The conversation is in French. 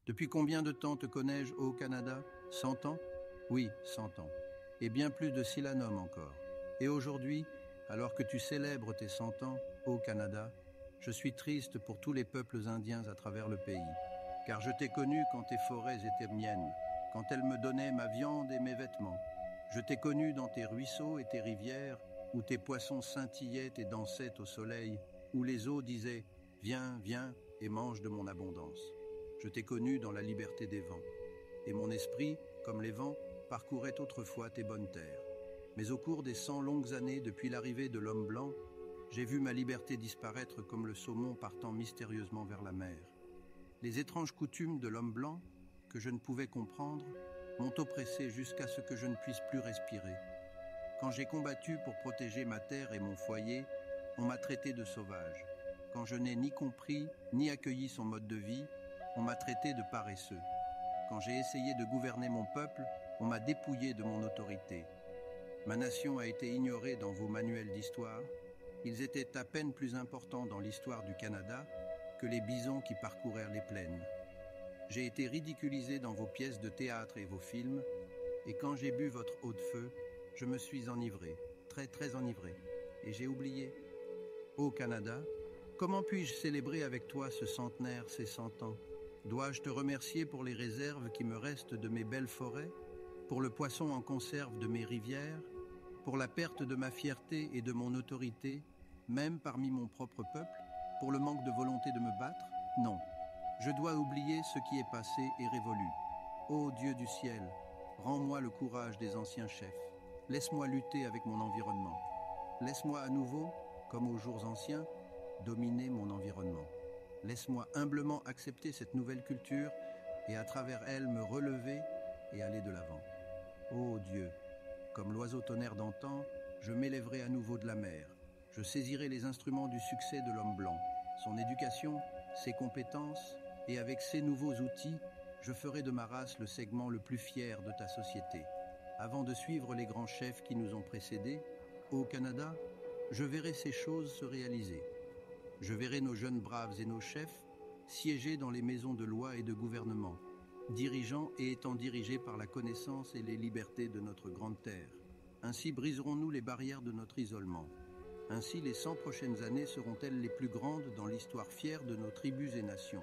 Depuis combien de temps te connais-je, ô Canada? 100 ans? Oui, 100 ans. Et bien plus de Silanum encore. Et aujourd'hui, alors que tu célèbres tes 100 ans, ô Canada, je suis triste pour tous les peuples indiens à travers le pays. Car je t'ai connu quand tes forêts étaient miennes, quand elles me donnaient ma viande et mes vêtements. Je t'ai connu dans tes ruisseaux et tes rivières, où tes poissons scintillaient et dansaient au soleil, où les eaux disaient « Viens, viens et mange de mon abondance ». Je t'ai connu dans la liberté des vents. Et mon esprit, comme les vents, parcourait autrefois tes bonnes terres. Mais au cours des 100 longues années depuis l'arrivée de l'homme blanc, j'ai vu ma liberté disparaître comme le saumon partant mystérieusement vers la mer. Les étranges coutumes de l'homme blanc, que je ne pouvais comprendre, m'ont oppressé jusqu'à ce que je ne puisse plus respirer. Quand j'ai combattu pour protéger ma terre et mon foyer, on m'a traité de sauvage. Quand je n'ai ni compris, ni accueilli son mode de vie, on m'a traité de paresseux. Quand j'ai essayé de gouverner mon peuple, on m'a dépouillé de mon autorité. Ma nation a été ignorée dans vos manuels d'histoire. Ils étaient à peine plus importants dans l'histoire du Canada que les bisons qui parcourèrent les plaines. J'ai été ridiculisé dans vos pièces de théâtre et vos films, et quand j'ai bu votre eau de feu, je me suis enivré, très enivré, et j'ai oublié. Ô Canada, comment puis-je célébrer avec toi ce centenaire, ces 100 ans? Dois-je te remercier pour les réserves qui me restent de mes belles forêts, pour le poisson en conserve de mes rivières, pour la perte de ma fierté et de mon autorité, même parmi mon propre peuple, pour le manque de volonté de me battre? Non, je dois oublier ce qui est passé et révolu. Ô Dieu du ciel, rends-moi le courage des anciens chefs. Laisse-moi lutter avec mon environnement. Laisse-moi à nouveau, comme aux jours anciens, dominer mon environnement. Laisse-moi humblement accepter cette nouvelle culture et à travers elle me relever et aller de l'avant. Ô Dieu, comme l'oiseau tonnerre d'antan, je m'élèverai à nouveau de la mer. Je saisirai les instruments du succès de l'homme blanc, son éducation, ses compétences, et avec ces nouveaux outils, je ferai de ma race le segment le plus fier de ta société. Avant de suivre les grands chefs qui nous ont précédés, au Canada, je verrai ces choses se réaliser. Je verrai nos jeunes braves et nos chefs siéger dans les maisons de loi et de gouvernement, dirigeant et étant dirigés par la connaissance et les libertés de notre grande terre. Ainsi briserons-nous les barrières de notre isolement. Ainsi les 100 prochaines années seront-elles les plus grandes dans l'histoire fière de nos tribus et nations.